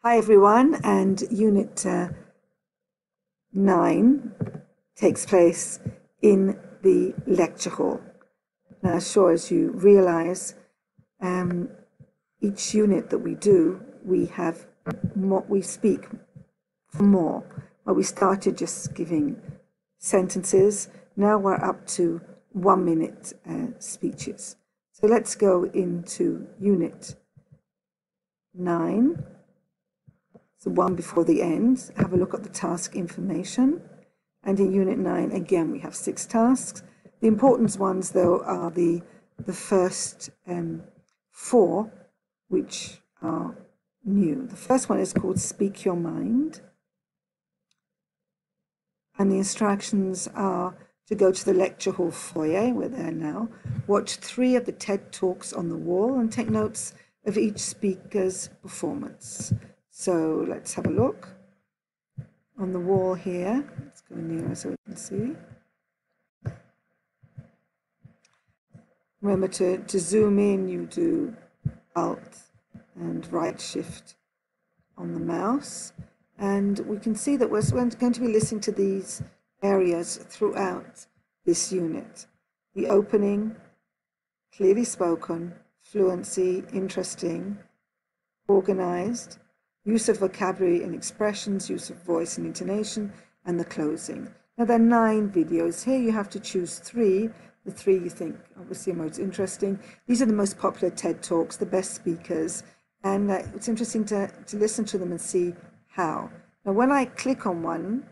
Hi everyone, and Unit 9 takes place in the lecture hall. Now, sure, as you realize, each unit that we do, we speak for more. Well, we started just giving sentences. Now we're up to 1-minute speeches. So let's go into Unit 9. So one before the end, have a look at the task information. And in Unit 9, again, we have 6 tasks. The important ones, though, are the first 4, which are new. The first one is called Speak Your Mind. And the instructions are to go to the lecture hall foyer, we're there now, watch 3 of the TED Talks on the wall and take notes of each speaker's performance. So let's have a look. On the wall here, let's go nearer so we can see. Remember to zoom in, you do Alt and right shift on the mouse. And we can see that we're going to be listening to these areas throughout this unit. The opening, clearly spoken, fluency, interesting, organized, use of vocabulary and expressions, use of voice and intonation, and the closing. Now there are 9 videos. Here you have to choose 3, the 3 you think obviously are most interesting. These are the most popular TED Talks, the best speakers, and it's interesting to listen to them and see how. Now when I click on one,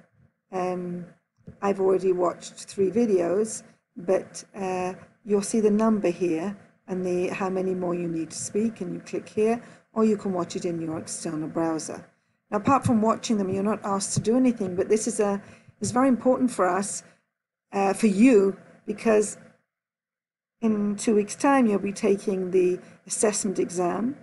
I've already watched 3 videos, but you'll see the number here and how many more you need to speak, and you click here, or you can watch it in your external browser. Now, apart from watching them, you're not asked to do anything, but this is very important for us, for you, because in 2 weeks' time, you'll be taking the assessment exam,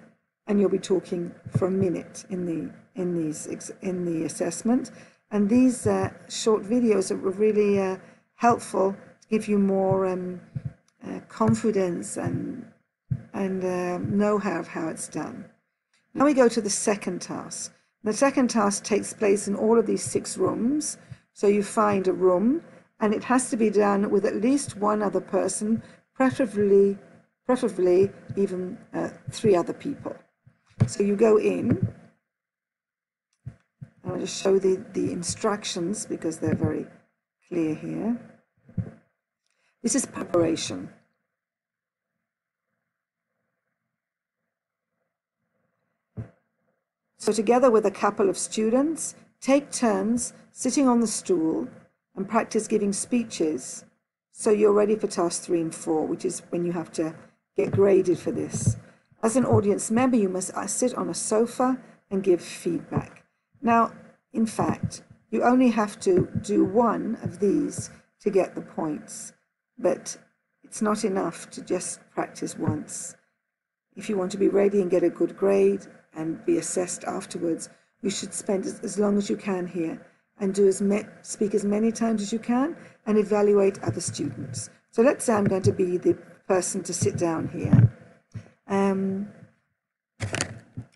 and you'll be talking for a minute in the assessment. And these short videos are really helpful to give you more confidence and know-how of how it's done. Now we go to the second task. The second task takes place in all of these 6 rooms. So you find a room, and it has to be done with at least 1 other person, preferably even 3 other people. So you go in. I'll just show the instructions because they're very clear here. This is preparation. So together with a couple of students, take turns sitting on the stool and practice giving speeches so you're ready for task 3 and 4, which is when you have to get graded for this. As an audience member, you must sit on a sofa and give feedback. Now, in fact, you only have to do 1 of these to get the points, but it's not enough to just practice once. If you want to be ready and get a good grade and be assessed afterwards, you should spend as long as you can here and speak as many times as you can and evaluate other students. So let's say I'm going to be the person to sit down here.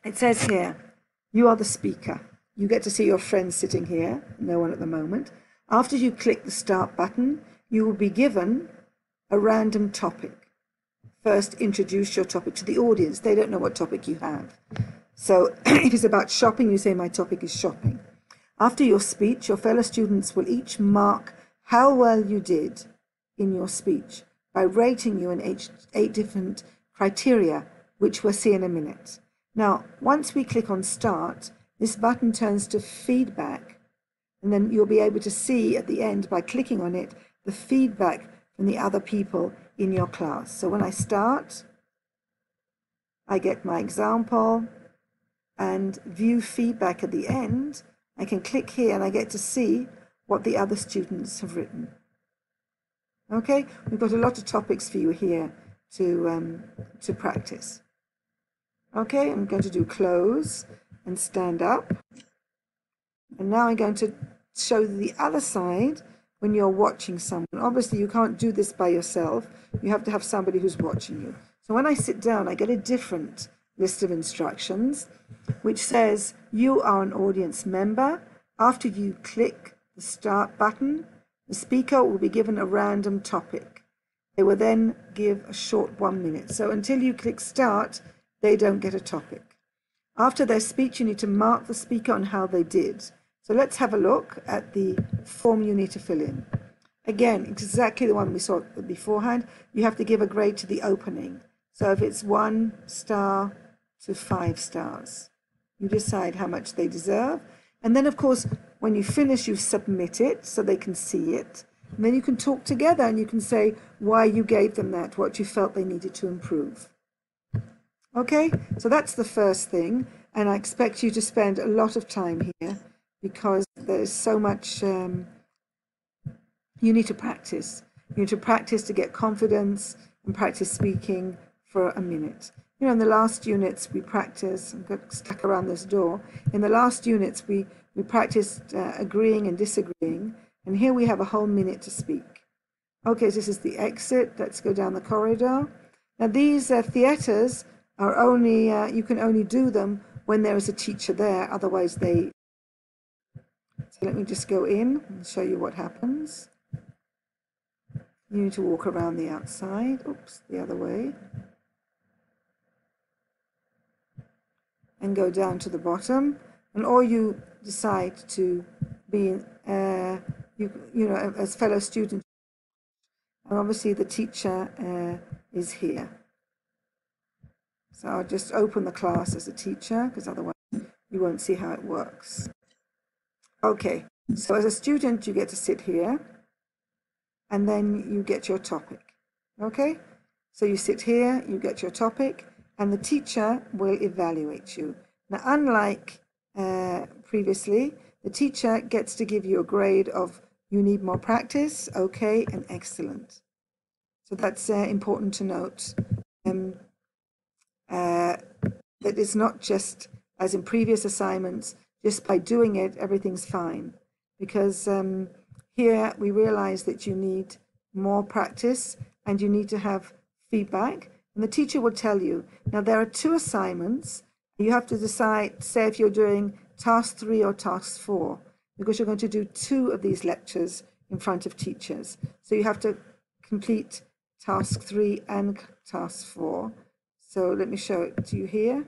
It says here, you are the speaker. You get to see your friends sitting here, no one at the moment. After you click the start button, you will be given a random topic. First, introduce your topic to the audience. They don't know what topic you have. So if it's about shopping, you say, my topic is shopping. After your speech, your fellow students will each mark how well you did in your speech by rating you in 8 different criteria, which we'll see in a minute. Now, once we click on start, this button turns to feedback, and then you'll be able to see at the end, by clicking on it, the feedback from the other people in your class. So when I start, I get my example, and view feedback at the end. I can click here and I get to see what the other students have written. Okay, we've got a lot of topics for you here to practice. Okay, I'm going to do close and stand up. And now I'm going to show the other side when you're watching someone. Obviously, you can't do this by yourself. You have to have somebody who's watching you. So when I sit down, I get a different list of instructions, which says you are an audience member. After you click the start button, the speaker will be given a random topic. They will then give a short 1 minute. So until you click start, they don't get a topic. After their speech, you need to mark the speaker on how they did. So let's have a look at the form you need to fill in. Again, exactly the one we saw beforehand. You have to give a grade to the opening. So if it's 1 star to 5 stars, you decide how much they deserve. And then, of course, when you finish, you submit it so they can see it. And then you can talk together and you can say why you gave them that, what you felt they needed to improve. Okay, so that's the first thing. And I expect you to spend a lot of time here because there's so much you need to practice. You need to practice to get confidence and practice speaking for a minute. You know, in the last units we practiced, I'm got stuck around this door. In the last units we practiced agreeing and disagreeing, and here we have a whole minute to speak. Okay, so this is the exit. Let's go down the corridor. Now these theatres are only, you can only do them when there is a teacher there, otherwise they... So let me just go in and show you what happens. You need to walk around the outside, oops, the other way. And go down to the bottom, and or you decide to be, you know, as fellow students. And obviously the teacher is here. So I'll just open the class as a teacher, because otherwise you won't see how it works. Okay, so as a student you get to sit here, and then you get your topic. Okay, so you sit here, you get your topic, and the teacher will evaluate you. Now, unlike previously, the teacher gets to give you a grade of you need more practice, okay, and excellent. So that's important to note. That it's not just, as in previous assignments, just by doing it, everything's fine. Because here we realize that you need more practice and you need to have feedback. And the teacher will tell you. Now, there are 2 assignments. You have to decide, say, if you're doing task 3 or task 4, because you're going to do 2 of these lectures in front of teachers. So you have to complete task 3 and task 4. So let me show it to you here.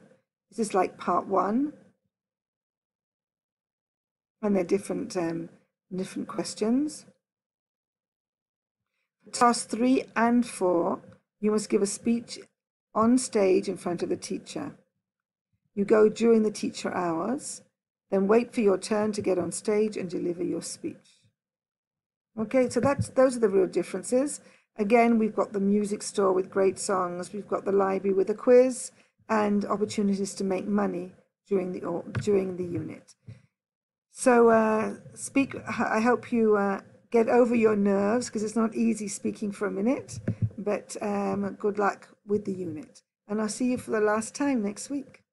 This is like part 1. And they're different questions. Task 3 and 4, you must give a speech on stage in front of the teacher. You go during the teacher hours, then wait for your turn to get on stage and deliver your speech. Okay, so those are the real differences. Again, we've got the music store with great songs, we've got the library with a quiz, and opportunities to make money during the unit. So I hope you get over your nerves, because it's not easy speaking for a minute, but good luck with the unit. And I'll see you for the last time next week.